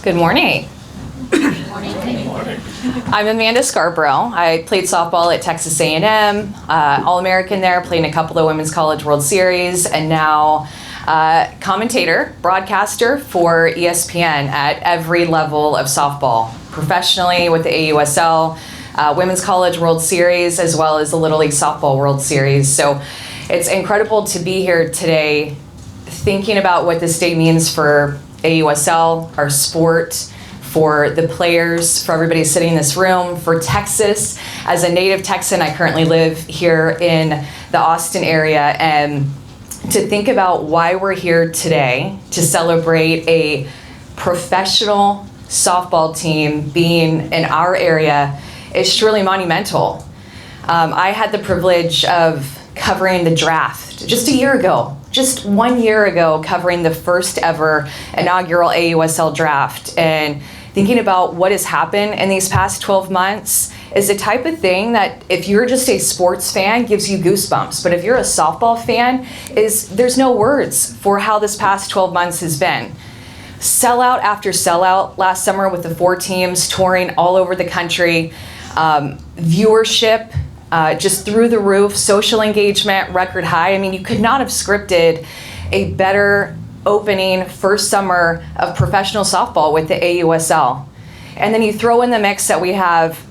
Good morning. I'm Amanda Scarborough. I played softball at Texas A&M, All-American there, played in a couple of Women's College World Series, and now commentator, broadcaster for ESPN at every level of softball, professionally with the AUSL, Women's College World Series, as well as the Little League Softball World Series. So it's incredible to be here today thinking about what this day means for AUSL, our sport, for the players, for everybody sitting in this room, for Texas. As a native Texan, I currently live here in the Austin area, and to think about why we're here today to celebrate a professional softball team being in our area is truly monumental. I had the privilege of covering the draft just a year ago, just 1 year ago, covering the first ever inaugural AUSL draft, and thinking about what has happened in these past 12 months is the type of thing that if you're just a sports fan gives you goosebumps, but if you're a softball fan, there's no words for how this past 12 months has been. Sellout after sellout last summer with the 4 teams touring all over the country, viewership just through the roof, social engagement record high. I mean, you could not have scripted a better opening first summer of professional softball with the AUSL. And then you throw in the mix that we have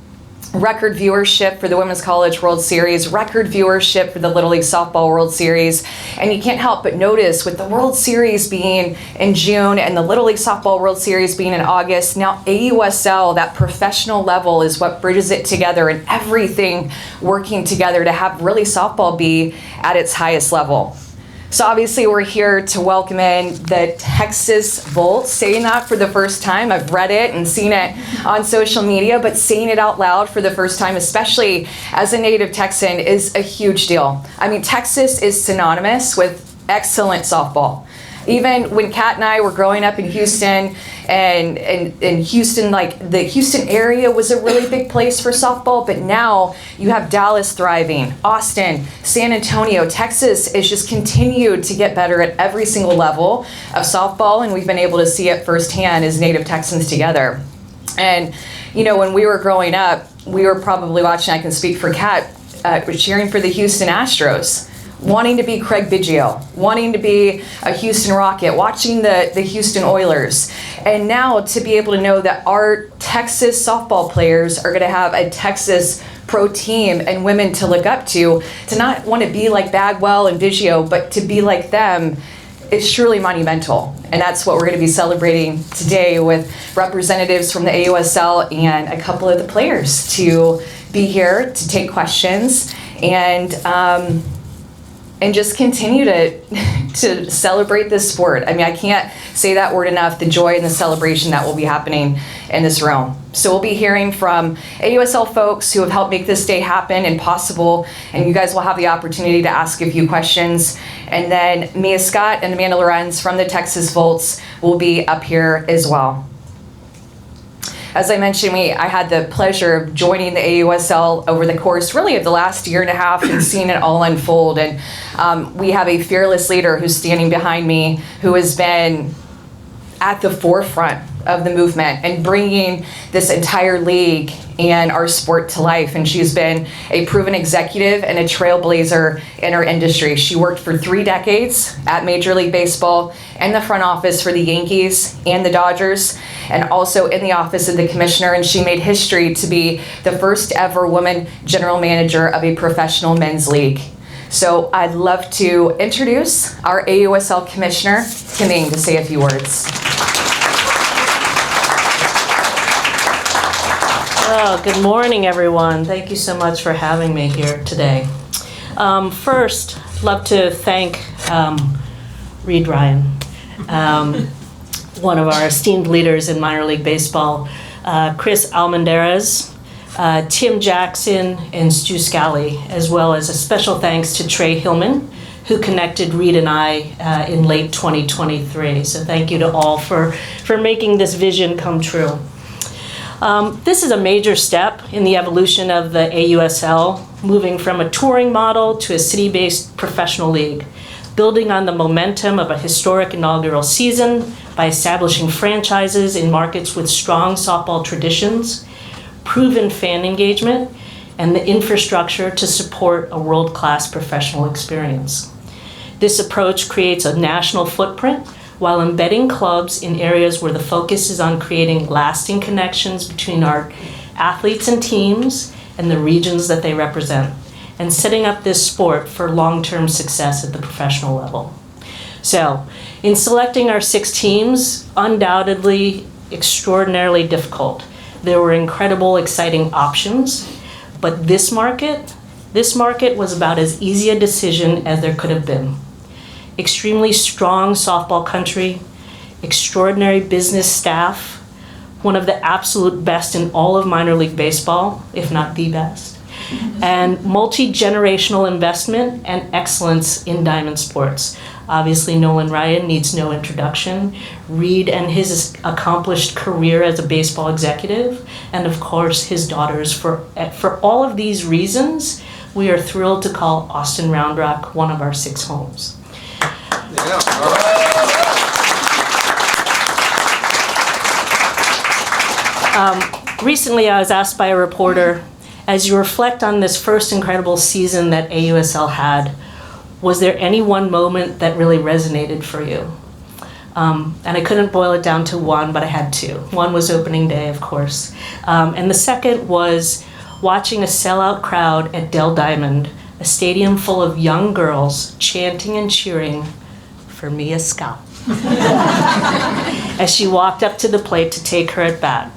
record viewership for the Women's College World Series, record viewership for the Little League Softball World Series, and you can't help but notice with the World Series being in June and the Little League Softball World Series being in August, now AUSL, that professional level, is what bridges it together, and everything working together to have really softball be at its highest level. So obviously we're here to welcome in the Texas Volt. Saying that for the first time, I've read it and seen it on social media, but saying it out loud for the first time, especially as a native Texan, is a huge deal. I mean, Texas is synonymous with excellent softball. Even when Kat and I were growing up in Houston, and Houston, like the Houston area was a really big place for softball, but now you have Dallas thriving, Austin, San Antonio. Texas is just continued to get better at every single level of softball, and we've been able to see it firsthand as native Texans together. And, you know, when we were growing up, we were probably watching, I can speak for Kat, cheering for the Houston Astros, wanting to be Craig Biggio, wanting to be a Houston Rocket, watching the Houston Oilers. And now to be able to know that our Texas softball players are going to have a Texas pro team and women to look up to not want to be like Bagwell and Biggio, but to be like them, is truly monumental. And that's what we're going to be celebrating today with representatives from the AUSL and a couple of the players to be here to take questions and just continue to celebrate this sport. I mean, I can't say that word enough, the joy and the celebration that will be happening in this room. So we'll be hearing from AUSL folks who have helped make this day happen and possible, and you guys will have the opportunity to ask a few questions. And then Mia Scott and Amanda Lorenz from the Texas Volts will be up here as well. As I mentioned, I had the pleasure of joining the AUSL over the course really of the last year and a half and seeing it all unfold. And we have a fearless leader who's standing behind me who has been at the forefront of the movement and bringing this entire league and our sport to life. And she's been a proven executive and a trailblazer in our industry. She worked for 3 decades at Major League Baseball in the front office for the Yankees and the Dodgers, and also in the office of the commissioner. And she made history to be the first ever woman general manager of a professional men's league. So I'd love to introduce our AUSL commissioner, Kim Ng, to say a few words. Oh, good morning, everyone. Thank you so much for having me here today. First, I'd love to thank Reed Ryan, one of our esteemed leaders in minor league baseball, Chris Almendarez, Tim Jackson, and Stu Scally, as well as a special thanks to Trey Hillman, who connected Reed and I in late 2023. So thank you to all for making this vision come true. This is a major step in the evolution of the AUSL, moving from a touring model to a city-based professional league. building on the momentum of a historic inaugural season by establishing franchises in markets with strong softball traditions, proven fan engagement, and the infrastructure to support a world-class professional experience. This approach creates a national footprint while embedding clubs in areas where the focus is on creating lasting connections between our athletes and teams and the regions that they represent, and setting up this sport for long-term success at the professional level. So, in selecting our 6 teams, undoubtedly extraordinarily difficult. There were incredible, exciting options, but this market was about as easy a decision as there could have been. Extremely strong softball country, extraordinary business staff, one of the absolute best in all of minor league baseball, if not the best, and multi-generational investment and excellence in diamond sports. Obviously, Nolan Ryan needs no introduction. Reed and his accomplished career as a baseball executive, and of course his daughters. For all of these reasons, we are thrilled to call Austin Round Rock one of our 6 homes. Yeah. All right. Recently, I was asked by a reporter, as you reflect on this first incredible season that AUSL had, was there any one moment that really resonated for you? And I couldn't boil it down to one, but I had 2. One was opening day, of course. And the second was watching a sellout crowd at Dell Diamond, a stadium full of young girls chanting and cheering for Mia Scott as she walked up to the plate to take her at bat.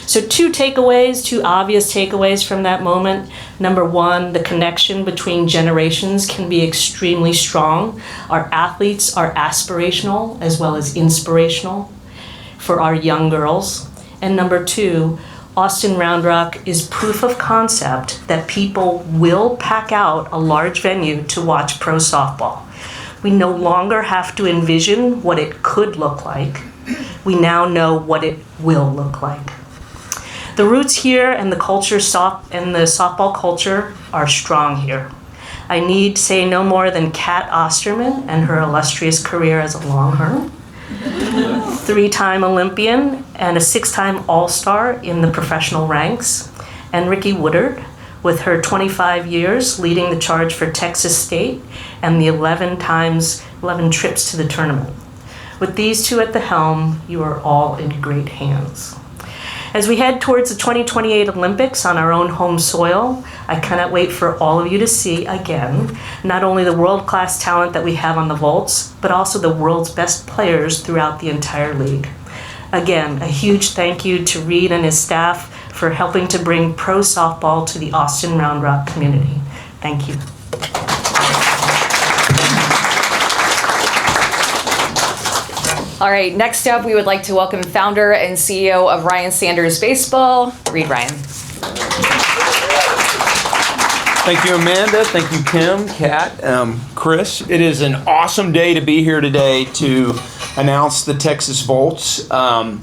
So 2 obvious takeaways from that moment. Number 1, the connection between generations can be extremely strong. Our athletes are aspirational as well as inspirational for our young girls. And number 2, Austin Round Rock is proof of concept that people will pack out a large venue to watch pro softball. We no longer have to envision what it could look like. We now know what it will look like. The roots here and the softball culture are strong here. I need say no more than Kat Osterman and her illustrious career as a Longhorn, 3-time Olympian and a 6-time All-Star in the professional ranks, and Ricky Woodard with her 25 years leading the charge for Texas State and the 11 trips to the tournament. With these 2 at the helm, you are all in great hands. As we head towards the 2028 Olympics on our own home soil, I cannot wait for all of you to see, again, not only the world-class talent that we have on the vaults, but also the world's best players throughout the entire league. Again, a huge thank you to Reed and his staff for helping to bring pro softball to the Austin Round Rock community. Thank you. All right, next up, we would like to welcome founder and CEO of Ryan Sanders Baseball, Reed Ryan. Thank you, Amanda. Thank you, Kim, Kat, Chris. It is an awesome day to be here today to announce the Texas Volts. I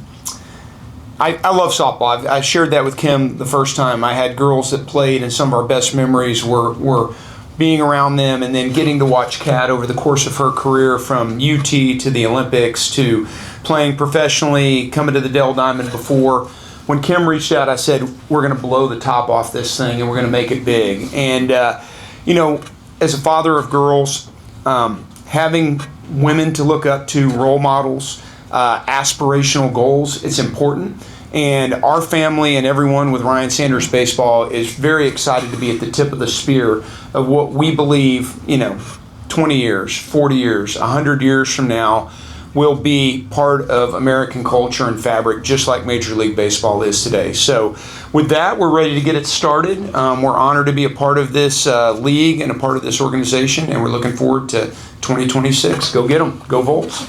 love softball. I shared that with Kim the first time. I had girls that played, and some of our best memories were being around them, and then getting to watch Kat over the course of her career from UT to the Olympics to playing professionally, coming to the Dell Diamond before. When Kim reached out, I said, we're going to blow the top off this thing and we're going to make it big. And, as a father of girls, having women to look up to, role models, aspirational goals, it's important. And our family and everyone with Ryan Sanders Baseball is very excited to be at the tip of the spear of what we believe, 20 years, 40 years, 100 years from now will be part of American culture and fabric, just like Major League Baseball is today. So with that, we're ready to get it started. We're honored to be a part of this league and a part of this organization, and we're looking forward to 2026. Go get them. Go Volts.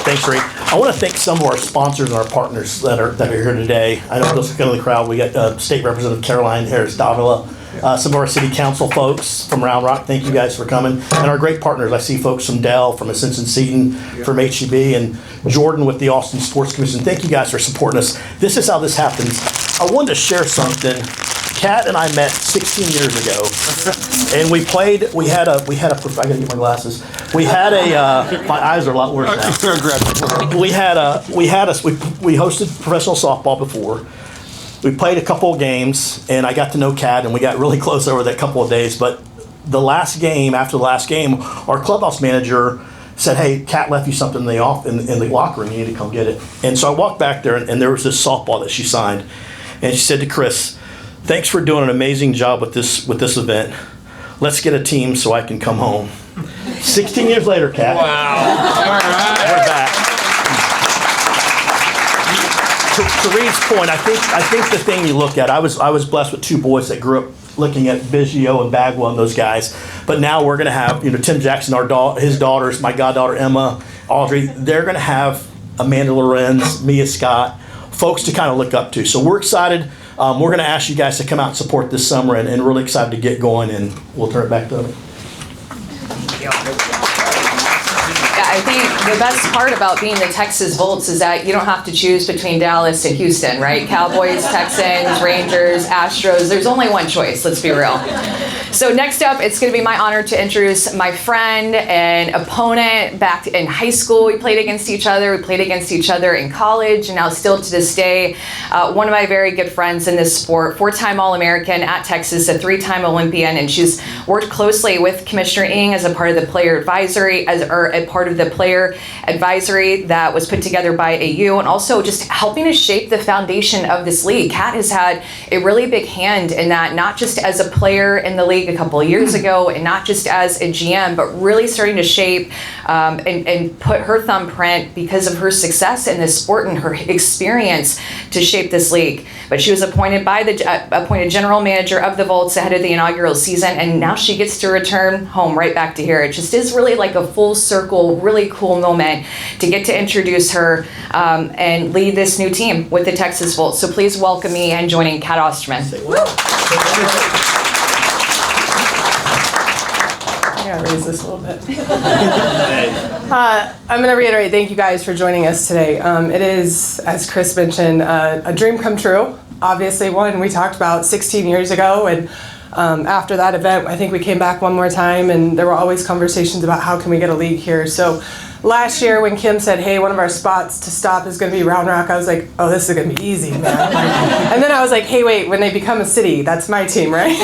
Thanks, Reed. I want to thank some of our sponsors and our partners that are here today. I know those are kind of the crowd. We got State Representative Caroline Harris-Davila, some of our city council folks from Round Rock. Thank you guys for coming. And our great partners. I see folks from Dell, from Ascension Seton, from HEB, and Jordan with the Austin Sports Commission. Thank you guys for supporting us. This is how this happens. I wanted to share something Kat and I met 16 years ago, and we had a, I gotta get my glasses. We had my eyes are a lot worse now. We hosted professional softball before. We played a couple of games, and I got to know Kat, and we got really close over that couple of days. But after the last game, our clubhouse manager said, "Hey, Kat left you something in the locker room. You need to come get it." And so I walked back there, and there was this softball that she signed, and she said to Chris, "Thanks for doing an amazing job with this event. Let's get a team so I can come home." 16 years later, Kat. Wow. All right. We're back. To Reed's point, I think the thing you look at, I was blessed with two boys that grew up looking at Biggio and Bagwell and those guys. But now we're going to have, Tim Jackson, his daughters, my goddaughter Emma, Audrey, they're going to have Amanda Lorenz, Mia Scott, folks to kind of look up to. So we're excited. We're going to ask you guys to come out and support this summer, and really excited to get going, and we'll turn it back to them. Yeah, I think the best part about being the Texas Volts is that you don't have to choose between Dallas and Houston, right? Cowboys, Texans, Rangers, Astros. There's only one choice, let's be real. So next up, it's going to be my honor to introduce my friend and opponent back in high school. We played against each other. We played against each other in college, and now still to this day, one of my very good friends in this sport, 4-time All-American at Texas, a 3-time Olympian, and she's worked closely with Commissioner Ng as a part of the player advisory, or a part of the player advisory that was put together by AU, and also just helping to shape the foundation of this league. Kat has had a really big hand in that, not just as a player in the league a couple of years ago, and not just as a GM, but really starting to shape and put her thumbprint because of her success in this sport and her experience to shape this league. But she was appointed general manager of the Volts ahead of the inaugural season, and now she gets to return home right back to here. It just is really like a full circle, really cool moment to get to introduce her and lead this new team with the Texas Volts. So please welcome me and joining Kat Osterman. I gotta raise this a little bit. I'm gonna reiterate, thank you guys for joining us today. It is, as Chris mentioned, a dream come true. Obviously one we talked about 16 years ago, and after that event, I think we came back one more time, and there were always conversations about how can we get a league here. So last year when Kim said, hey, one of our spots to stop is going to be Round Rock, I was like, oh, this is going to be easy, man. And then I was like, hey, wait, when they become a city, that's my team, right?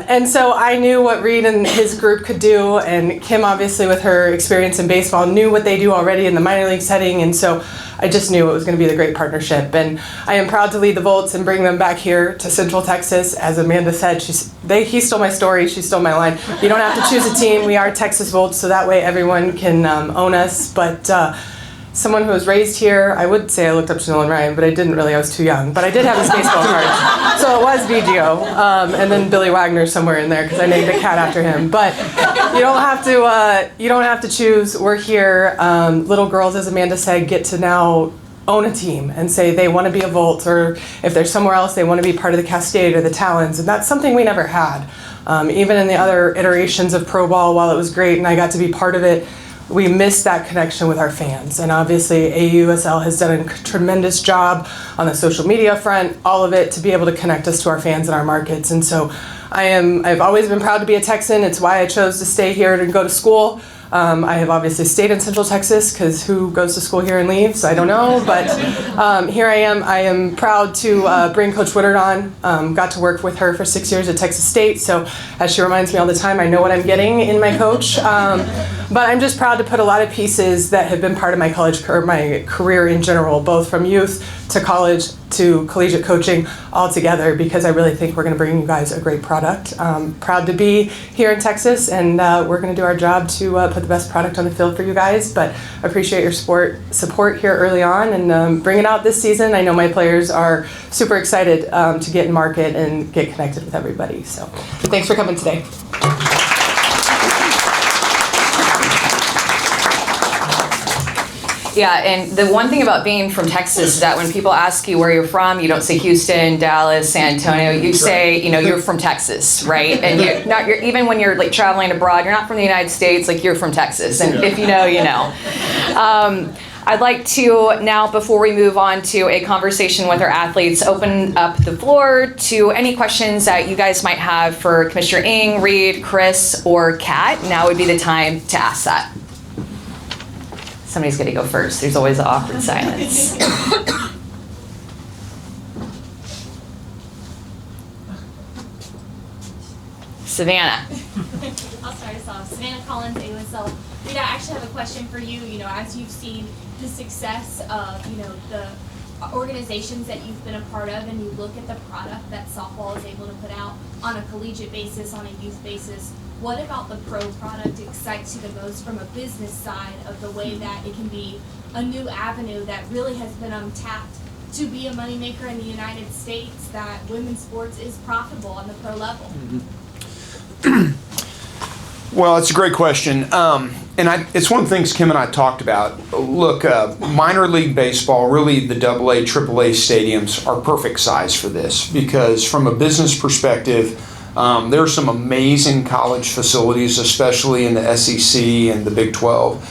And so I knew what Reed and his group could do, and Kim, obviously, with her experience in baseball, knew what they do already in the minor league setting, and so I just knew it was going to be the great partnership. And I am proud to lead the Volts and bring them back here to Central Texas. As Amanda said, he stole my story, she stole my line. You don't have to choose a team. We are Texas Volts, so that way everyone can own us. But someone who was raised here, I would say I looked up to Nolan Ryan, but I didn't really, I was too young. But I did have his baseball card. So it was Biggio, and then Billy Wagner somewhere in there, because I named the cat after him. But you don't have to choose. We're here. Little girls, as Amanda said, get to now own a team and say they want to be a Volt, or if they're somewhere else, they want to be part of the Cascade or the Talons. And that's something we never had. Even in the other iterations of Pro Ball, while it was great and I got to be part of it, we missed that connection with our fans. And obviously AUSL has done a tremendous job on the social media front, all of it, to be able to connect us to our fans and our markets. And so I've always been proud to be a Texan. It's why I chose to stay here and go to school. I have obviously stayed in Central Texas, because who goes to school here and leaves? I don't know, but here I am. I am proud to bring Coach Woodard on. Got to work with her for 6 years at Texas State, so as she reminds me all the time, I know what I'm getting in my coach. But I'm just proud to put a lot of pieces that have been part of my college or my career in general, both from youth to college to collegiate coaching, all together, because I really think we're going to bring you guys a great product. Proud to be here in Texas, and we're going to do our job to put the best product on the field for you guys. But appreciate your support here early on, and bring it out this season. I know my players are super excited to get in market and get connected with everybody. So thanks for coming today. Yeah, and the one thing about being from Texas is that when people ask you where you're from, you don't say Houston, Dallas, San Antonio. You say, you're from Texas, right? And even when you're traveling abroad, you're not from the United States. You're from Texas, and if you know, you know. I'd like to now, before we move on to a conversation with our athletes, open up the floor to any questions that you guys might have for Commissioner Ng, Reed, Chris, or Kat. Now would be the time to ask that. Somebody's going to go first. There's always an awkward silence. Savannah. I'll start us off. Savannah Collins, AUSL. Reed, I actually have a question for you. You know, as you've seen the success of, you know, the organizations that you've been a part of, and you look at the product that softball is able to put out on a collegiate basis, on a youth basis, what about the pro product excites you the most from a business side of the way that it can be a new avenue that really has been untapped to be a moneymaker in the United States, that women's sports is profitable on the pro level? Well, it's a great question. It's one of the things Kim and I talked about. Look, minor league baseball, really the AA, AAA stadiums are perfect size for this because from a business perspective, there are some amazing college facilities, especially in the SEC and the Big 12.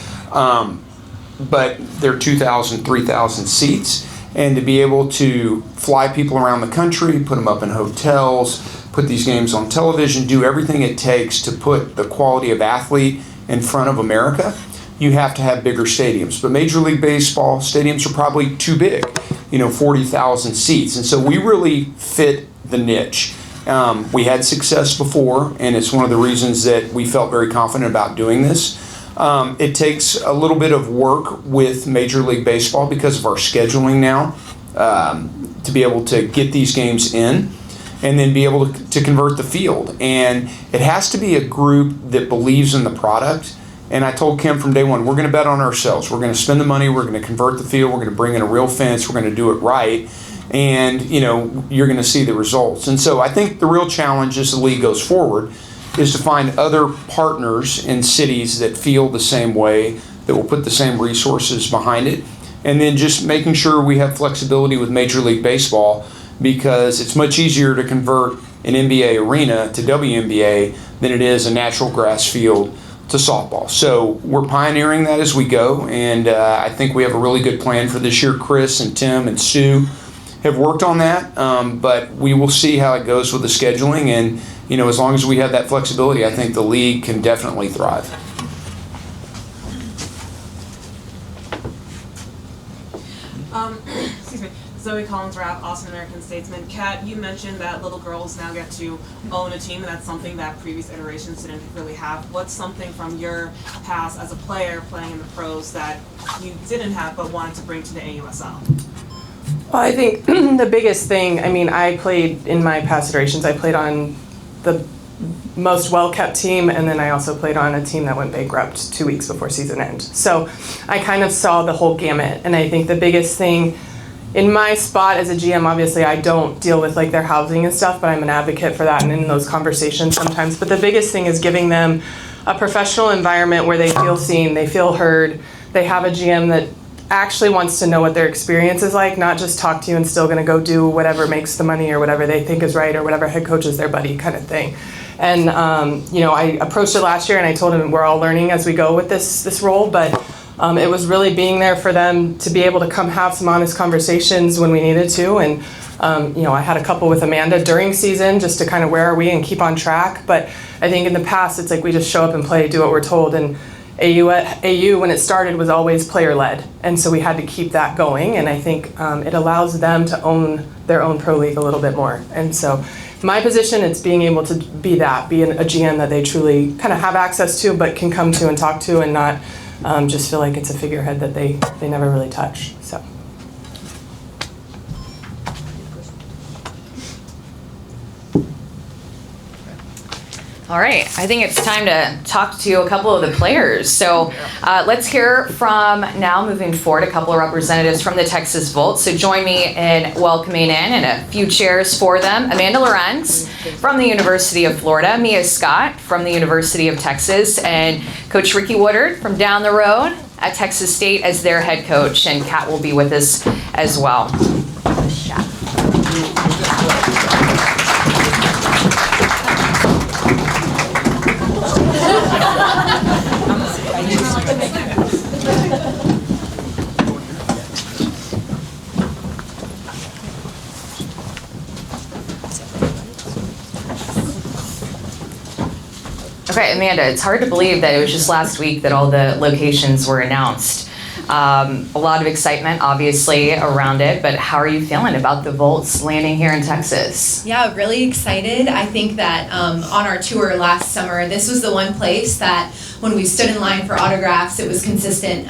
But they're 2,000, 3,000 seats. And to be able to fly people around the country, put them up in hotels, put these games on television, do everything it takes to put the quality of athlete in front of America, you have to have bigger stadiums. But Major League Baseball stadiums are probably too big, 40,000 seats. And so we really fit the niche. We had success before, and it's one of the reasons that we felt very confident about doing this. It takes a little bit of work with Major League Baseball because of our scheduling now to be able to get these games in and then be able to convert the field. And it has to be a group that believes in the product. And I told Kim from day one, we're going to bet on ourselves. We're going to spend the money. We're going to convert the field. We're going to bring in a real fence. We're going to do it right. And, you're going to see the results. And so I think the real challenge as the league goes forward is to find other partners in cities that feel the same way, that will put the same resources behind it, and then just making sure we have flexibility with Major League Baseball because it's much easier to convert an NBA arena to WNBA than it is a natural grass field to softball. So we're pioneering that as we go, and I think we have a really good plan for this year. Chris and Tim and Stu have worked on that, but we will see how it goes with the scheduling, and as long as we have that flexibility, I think the league can definitely thrive. Excuse me. Zoe Collins-Rapp, Austin American Statesman. Kat, you mentioned that little girls now get to own a team, and that's something that previous iterations didn't really have. What's something from your past as a player playing in the pros that you didn't have but wanted to bring to the AUSL? Well, I think the biggest thing, I played in my past iterations, I played on the most well-kept team, and then I also played on a team that went bankrupt 2 weeks before season end. So I kind of saw the whole gamut, and I think the biggest thing in my spot as a GM, obviously I don't deal with their housing and stuff, but I'm an advocate for that and in those conversations sometimes. But the biggest thing is giving them a professional environment where they feel seen, they feel heard, they have a GM that actually wants to know what their experience is like, not just talk to you and still going to go do whatever makes the money or whatever they think is right or whatever head coach is their buddy kind of thing. And I approached it last year and I told him we're all learning as we go with this role, but it was really being there for them to be able to come have some honest conversations when we needed to. And I had a couple with Amanda during season just to kind of where are we and keep on track. But I think in the past it's we just show up and play, do what we're told. And AU, when it started, was always player-led, and so we had to keep that going, and I think it allows them to own their own pro league a little bit more. And so my position, it's being able to be a GM that they truly kind of have access to, but can come to and talk to, and not just feel like it's a figurehead that they never really touch. So. All right, I think it's time to talk to a couple of the players. So let's hear from, now moving forward, a couple of representatives from the Texas Volt. So join me in welcoming in, and a few chairs for them, Amanda Lorenz from the University of Florida, Mia Scott from the University of Texas, and Coach Ricky Woodard from down the road at Texas State as their head coach, and Kat will be with us as well. Okay, Amanda, it's hard to believe that it was just last week that all the locations were announced. A lot of excitement, obviously, around it, but how are you feeling about the Volts landing here in Texas? Yeah, really excited. I think that on our tour last summer, this was the one place that when we stood in line for autographs, it was consistent.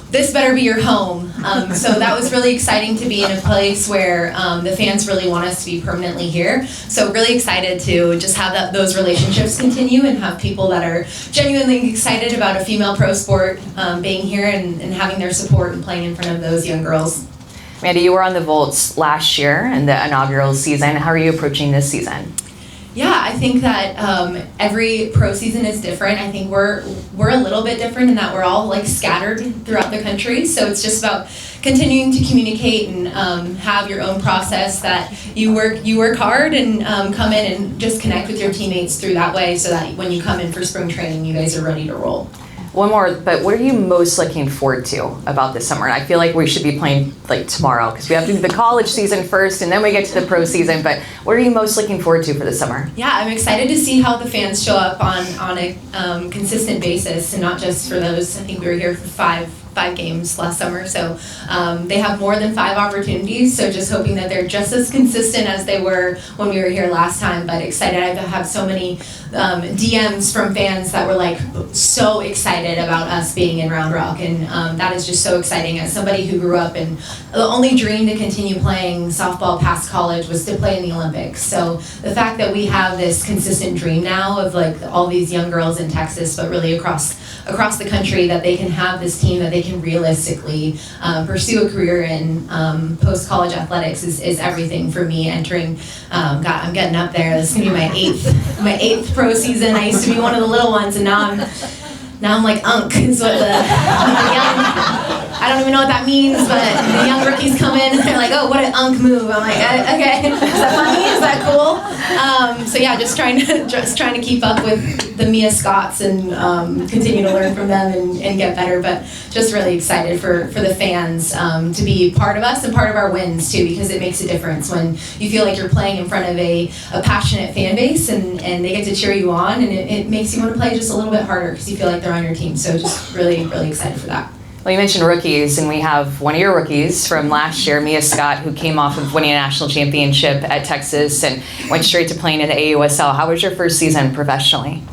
This better be your home. So that was really exciting to be in a place where the fans really want us to be permanently here. So really excited to just have those relationships continue and have people that are genuinely excited about a female pro sport being here and having their support and playing in front of those young girls. Amanda, you were on the Volts last year in the inaugural season. How are you approaching this season? Yeah, I think that every pro season is different. I think we're a little bit different in that we're all like scattered throughout the country. So it's just about continuing to communicate and have your own process that you work hard and come in and just connect with your teammates through that way, so that when you come in for spring training, you guys are ready to roll. One more, but what are you most looking forward to about this summer? And I feel like we should be playing like tomorrow because we have to do the college season first and then we get to the pro season. But what are you most looking forward to for the summer? Yeah, I'm excited to see how the fans show up on a consistent basis, and not just for those. I think we were here for five games last summer, so they have more than 5 opportunities, so just hoping that they're just as consistent as they were when we were here last time. But excited. I have so many DMs from fans that were like so excited about us being in Round Rock, and that is just so exciting. As somebody who grew up and the only dream to continue playing softball past college was to play in the Olympics, so the fact that we have this consistent dream now of like all these young girls in Texas, but really across the country, that they can have this team that they can realistically pursue a career in post-college athletics is everything for me. Entering, God, I'm getting up there. This is gonna be my eighth pro season. I used to be one of the little ones, and now I'm like Unk is what the young, I don't even know what that means, but the young rookies come in and they're like, oh, what an Unk move. I'm like, okay, is that funny? Is that cool? So yeah, just trying to keep up with the Mia Scotts and continue to learn from them and get better. But just really excited for the fans to be part of us and part of our wins too, because it makes a difference when you feel like you're playing in front of a passionate fan base and they get to cheer you on, and it makes you want to play just a little bit harder because you feel like they're on your team. So just really, really excited for that. Well, you mentioned rookies, and we have one of your rookies from last year, Mia Scott, who came off of winning a national championship at Texas and went straight to playing in the AUSL. How was your first season professionally?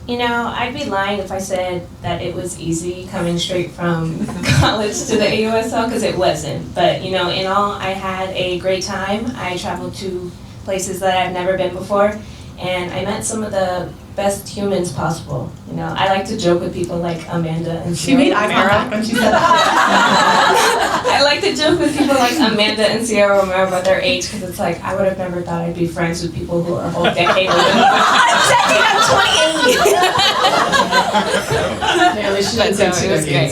You know, I'd be lying if I said that it was easy coming straight from college to the AUSL, because it wasn't. But, you know, in all, I had a great time. I traveled to places that I've never been before, and I met some of the best humans possible. You know, I like to joke with people like Amanda and She made eye contact when she said that. I like to joke with people like Amanda and Sierra Romero about their age, because it's like, I would have never thought I'd be friends with people who are a whole decade older than me. I'm 28. She was great.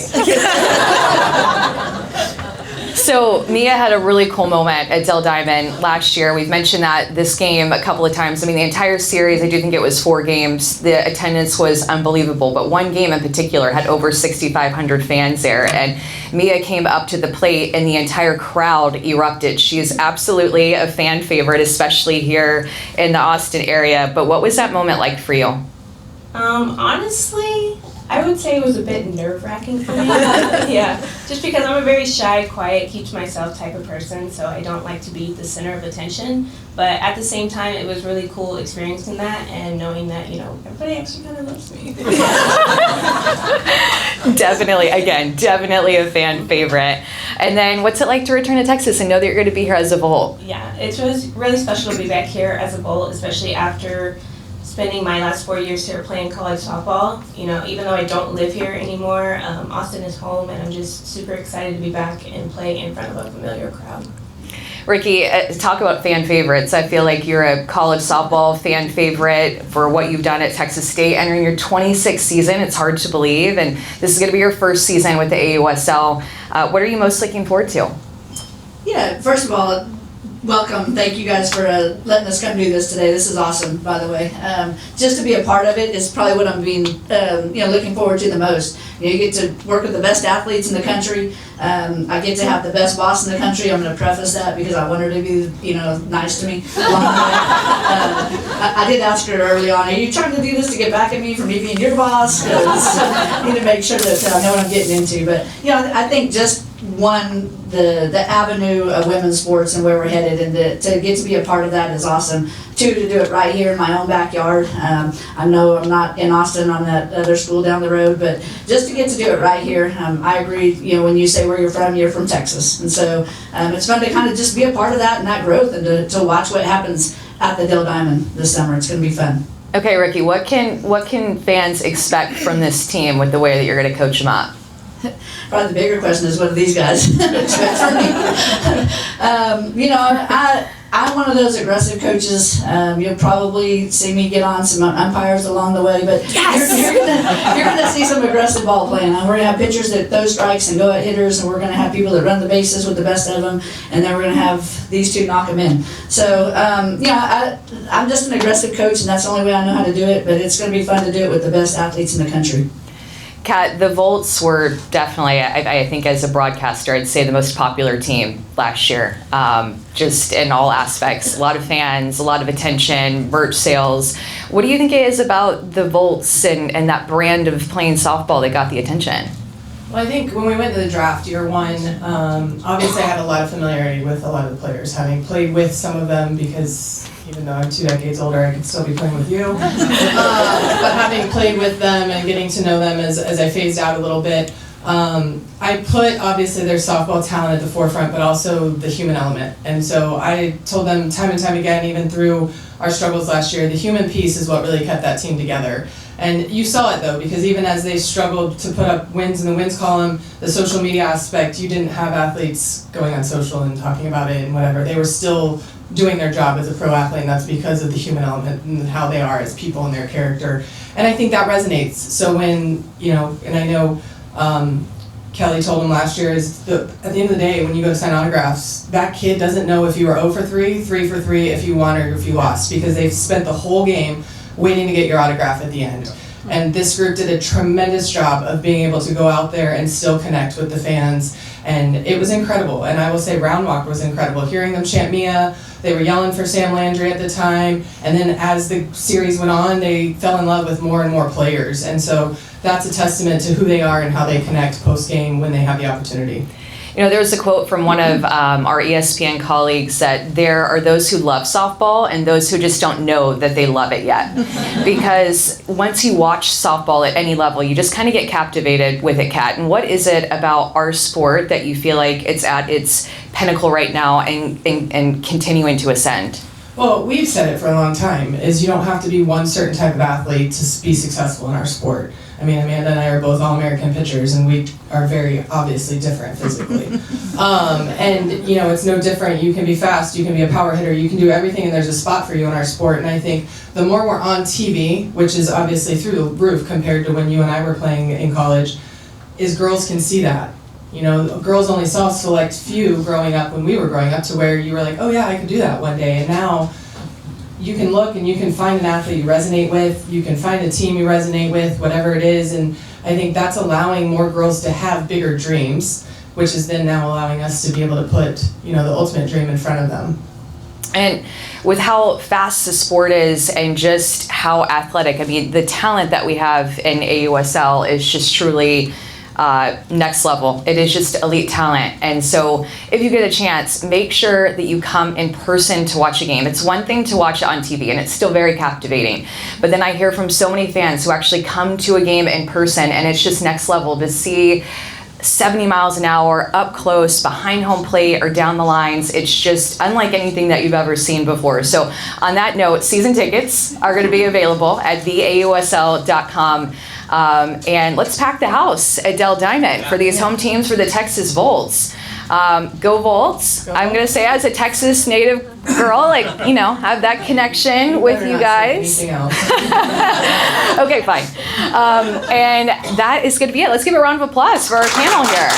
So Mia had a really cool moment at Dell Diamond last year. We've mentioned that this game a couple of times. I mean, the entire series, I do think it was 4 games. The attendance was unbelievable, but one game in particular had over 6,500 fans there, and Mia came up to the plate and the entire crowd erupted. She is absolutely a fan favorite, especially here in the Austin area. But what was that moment like for you? Honestly, I would say it was a bit nerve-wracking for me. Yeah, just because I'm a very shy, quiet, keep to myself type of person, so I don't like to be the center of attention. But at the same time, it was really cool experiencing that and knowing that, you know, everybody actually kind of loves me. Definitely a fan favorite. And then what's it like to return to Texas and know that you're going to be here as a Volt? Yeah, it's really special to be back here as a Volt, especially after spending my last 4 years here playing college softball. You know, even though I don't live here anymore, Austin is home, and I'm just super excited to be back and play in front of a familiar crowd. Ricky, talk about fan favorites. I feel like you're a college softball fan favorite for what you've done at Texas State. Entering your 26th season, it's hard to believe, and this is going to be your first season with the AUSL. What are you most looking forward to? Yeah, first of all, Welcome. Thank you guys for letting us come do this today. This is awesome, by the way. Just to be a part of it is probably what I'm being, looking forward to the most. You get to work with the best athletes in the country. I get to have the best boss in the country. I'm going to preface that because I want her to be, nice to me along the way. I did ask her early on, are you trying to do this to get back at me for me being your boss? Because I need to make sure that I know what I'm getting into. But, I think just one, the avenue of women's sports and where we're headed, and to get to be a part of that is awesome. Two, to do it right here in my own backyard. I know I'm not in Austin on that other school down the road, but just to get to do it right here, I agree, when you say where you're from Texas. And so it's fun to kind of just be a part of that and that growth, and to watch what happens at the Dell Diamond this summer. It's going to be fun. Okay, Ricky, what can fans expect from this team with the way that you're going to coach them up? Probably the bigger question is, what do these guys expect from me? I'm one of those aggressive coaches. You'll probably see me get on some umpires along the way, but you're gonna see some aggressive ball playing. We're gonna have pitchers that throw strikes and go at hitters, and we're gonna have people that run the bases with the best of them, and then we're gonna have these two knock them in. So, I'm just an aggressive coach, and that's the only way I know how to do it, but it's gonna be fun to do it with the best athletes in the country. Kat, the Volts were definitely, I think as a broadcaster, I'd say the most popular team last year, just in all aspects. A lot of fans, a lot of attention, merch sales. What do you think it is about the Volts and that brand of playing softball that got the attention? Well, I think when we went to the draft, year one, obviously I had a lot of familiarity with a lot of the players, having played with some of them because even though I'm 2 decades older, I could still be playing with you. But having played with them and getting to know them as I phased out a little bit, I put obviously their softball talent at the forefront, but also the human element. And so I told them time and time again, even through our struggles last year, the human piece is what really kept that team together. And you saw it though, because even as they struggled to put up wins in the wins column, the social media aspect, you didn't have athletes going on social and talking about it and whatever. They were still doing their job as a pro athlete, and that's because of the human element and how they are as people and their character. And I think that resonates. So when, and I know Kelly told him last year, at the end of the day, when you go to sign autographs, that kid doesn't know if you were 0 for 3, 3 for 3, if you won or if you lost, because they've spent the whole game waiting to get your autograph at the end. And this group did a tremendous job of being able to go out there and still connect with the fans. And it was incredible. And I will say Round Walk was incredible. Hearing them chant Mia, they were yelling for Sam Landry at the time. And then as the series went on, they fell in love with more and more players. And so that's a testament to who they are and how they connect post-game when they have the opportunity. There was a quote from one of our ESPN colleagues that there are those who love softball and those who just don't know that they love it yet. Because once you watch softball at any level, you just kind of get captivated with it, Kat. And what is it about our sport that you feel like it's at its pinnacle right now and continuing to ascend? Well, we've said it for a long time, is you don't have to be one certain type of athlete to be successful in our sport. I mean, Amanda and I are both All-American pitchers, and we are very obviously different physically. And, it's no different. You can be fast, you can be a power hitter, you can do everything, and there's a spot for you in our sport. And I think the more we're on TV, which is obviously through the roof compared to when you and I were playing in college, is girls can see that. Girls only saw a select few growing up when we were growing up, to where you were like, oh yeah, I could do that one day. And now you can look and you can find an athlete you resonate with, you can find a team you resonate with, whatever it is. And I think that's allowing more girls to have bigger dreams, which is then now allowing us to be able to put, the ultimate dream in front of them. And with how fast the sport is and just how athletic, the talent that we have in AUSL is just truly next level. It is just elite talent. And so if you get a chance, make sure that you come in person to watch a game. It's one thing to watch it on TV, and it's still very captivating. But then I hear from so many fans who actually come to a game in person, and it's just next level to see 70 miles an hour up close behind home plate or down the lines. It's just unlike anything that you've ever seen before. So on that note, season tickets are going to be available at theausl.com. And let's pack the house at Dell Diamond for these home teams for the Texas Volts. Go Volts. Go I'm going to say as a Texas native girl, have that connection with you guys. Okay, fine. And that is going to be it. Let's give a round of applause for our panel here.